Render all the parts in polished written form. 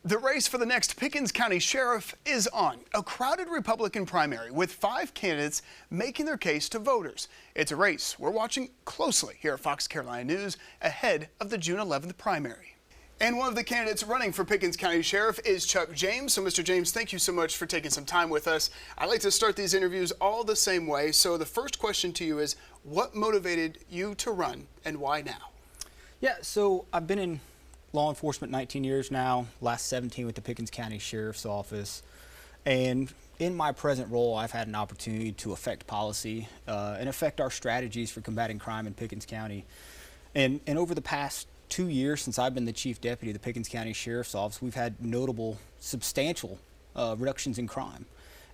The race for the next Pickens County Sheriff is on. A crowded Republican primary with 5 candidates making their case to voters. It's a race we're watching closely here at Fox Carolina News ahead of the June 11th primary. And one of the candidates running for Pickens County Sheriff is Chuck James. So, Mr. James, thank you so much for taking some time with us. I like to start these interviews all the same way. So the first question to you is, what motivated you to run and why now? Yeah, so I've been in law enforcement 19 years now, last 17 with the Pickens County Sheriff's Office. And in my present role, I've had an opportunity to affect policy and affect our strategies for combating crime in Pickens County. And over the past 2 years since I've been the Chief Deputy of the Pickens County Sheriff's Office, we've had notable, substantial reductions in crime.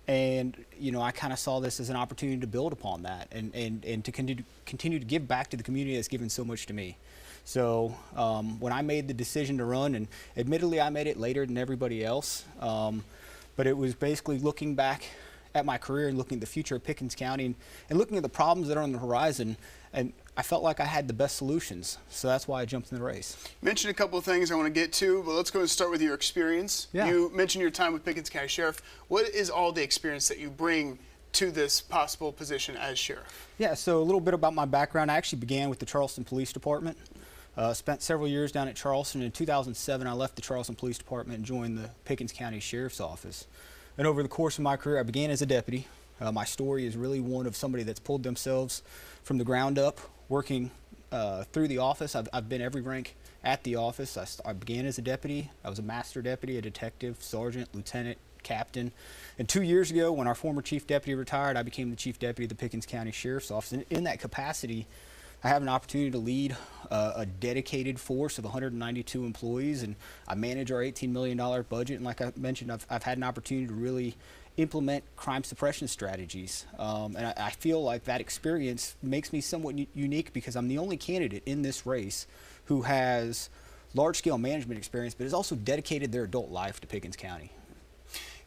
And, you know, I kind of saw this as an opportunity to build upon that and to continue to give back to the community that's given so much to me. So when I made the decision to run, and admittedly I made it later than everybody else, but it was basically looking back at my career and looking at the future of Pickens County and looking at the problems that are on the horizon, and I felt like I had the best solutions. So that's why I jumped in the race. You mentioned a couple of things I want to get to, but let's go and start with your experience. Yeah. You mentioned your time with Pickens County Sheriff. What is all the experience that you bring to this possible position as sheriff? Yeah, so a little bit about my background. I actually began with the Charleston Police Department. Spent several years down at Charleston. In 2007, I left the Charleston Police Department and joined the Pickens County Sheriff's Office. And over the course of my career, I began as a deputy. My story is really one of somebody that's pulled themselves from the ground up, working through the office. I've been every rank at the office. I began as a deputy. I was a master deputy, a detective, sergeant, lieutenant, captain. And 2 years ago, when our former chief deputy retired, I became the chief deputy of the Pickens County Sheriff's Office. And in that capacity, I have an opportunity to lead a dedicated force of 192 employees, and I manage our $18 million budget. And like I mentioned, I've had an opportunity to really implement crime suppression strategies. And I feel like that experience makes me somewhat unique because I'm the only candidate in this race who has large-scale management experience, but has also dedicated their adult life to Pickens County.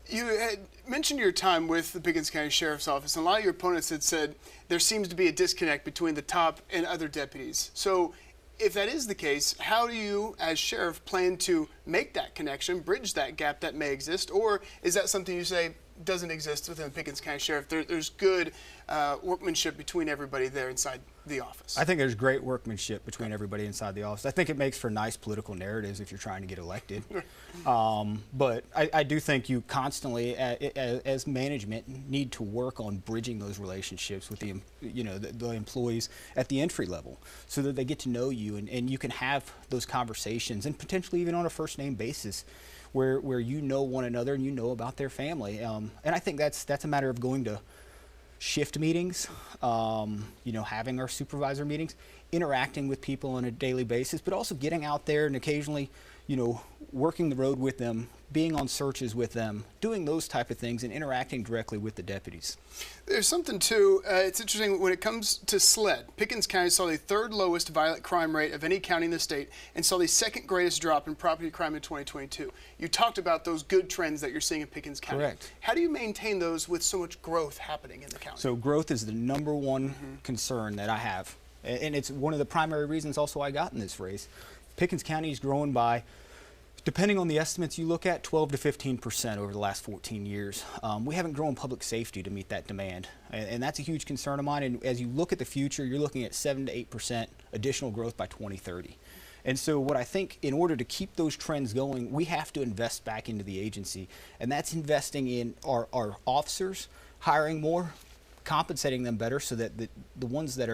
You had mentioned your time with the Pickens County Sheriff's Office, and a lot of your opponents had said there seems to be a disconnect between the top and other deputies. So if that is the case, how do you, as sheriff, plan to make that connection, bridge that gap that may exist? Or is that something you say doesn't exist within the Pickens County Sheriff? There's good workmanship between everybody there inside the office. I think there's great workmanship between everybody inside the office. I think it makes for nice political narratives if you're trying to get elected. But I do think you constantly, as management, need to work on bridging those relationships with the employees at the entry level, so that they get to know you and you can have those conversations, and potentially even on a first name basis, where you know one another and you know about their family. And I think that's a matter of going to shift meetings, having our supervisor meetings, interacting with people on a daily basis, but also getting out there and occasionally, working the road with them, being on searches with them, doing those type of things and interacting directly with the deputies. There's something too, it's interesting when it comes to SLED. Pickens County saw the 3rd lowest violent crime rate of any county in the state and saw the 2nd greatest drop in property crime in 2022. You talked about those good trends that you're seeing in Pickens County. Correct. How do you maintain those with so much growth happening in the county? So growth is the number one concern that I have. And it's one of the primary reasons also I got in this race. Pickens County is growing by, depending on the estimates you look at, 12 to 15% over the last 14 years. We haven't grown public safety to meet that demand, and that's a huge concern of mine. And as you look at the future, you're looking at 7 to 8% additional growth by 2030. And so what I think, in order to keep those trends going, we have to invest back into the agency, and that's investing in our officers, hiring more, compensating them better so that the ones that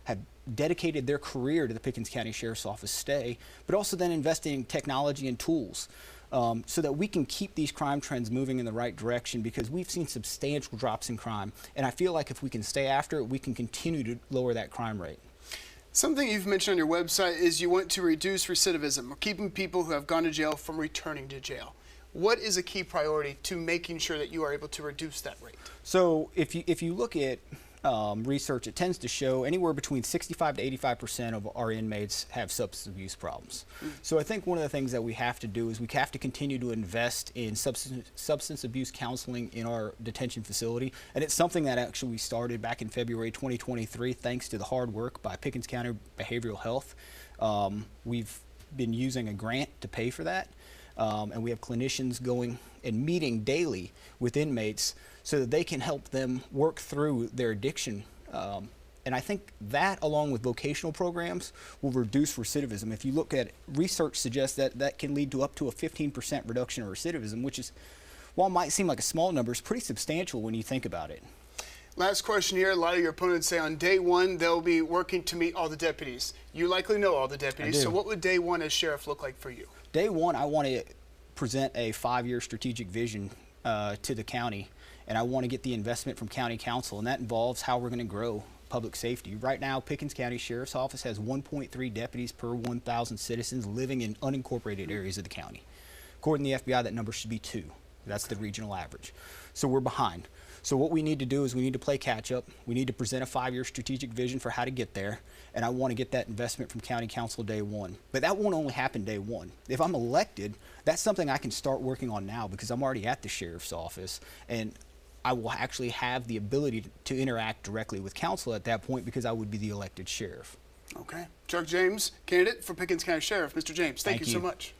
have dedicated their career to the Pickens County Sheriff's Office stay, but also then investing in technology and tools so that we can keep these crime trends moving in the right direction, because we've seen substantial drops in crime. And I feel like if we can stay after it, we can continue to lower that crime rate. Something you've mentioned on your website is you want to reduce recidivism, or keeping people who have gone to jail from returning to jail. What is a key priority to making sure that you are able to reduce that rate? So if you look at research, it tends to show anywhere between 65 to 85% of our inmates have substance abuse problems. So I think one of the things that we have to do is we have to continue to invest in substance abuse counseling in our detention facility. And it's something that actually we started back in February 2023 thanks to the hard work by Pickens County Behavioral Health. We've been using a grant to pay for that. and we have clinicians going and meeting daily with inmates so that they can help them work through their addiction. And I think that, along with vocational programs, will reduce recidivism. If you look at research suggests that that can lead to up to a 15% reduction in recidivism, which is, while it might seem like a small number, is pretty substantial when you think about it. Last question here. A lot of your opponents say on day one they'll be working to meet all the deputies. You likely know all the deputies, so what would day one as sheriff look like for you? Day one, I want to present a 5-year strategic vision to the county, and I want to get the investment from county council, and that involves how we're going to grow public safety. Right now, Pickens County Sheriff's Office has 1.3 deputies per 1,000 citizens living in unincorporated areas of the county. According to the FBI, that number should be 2. That's the regional average. So we're behind. So what we need to do is we need to play catch up. We need to present a 5-year strategic vision for how to get there, and I want to get that investment from county council day one. But that won't only happen day one. If I'm elected, that's something I can start working on now because I'm already at the sheriff's office, and I will actually have the ability to interact directly with council at that point because I would be the elected sheriff. Okay. Chuck James, candidate for Pickens County Sheriff. Mr. James, thank you so much.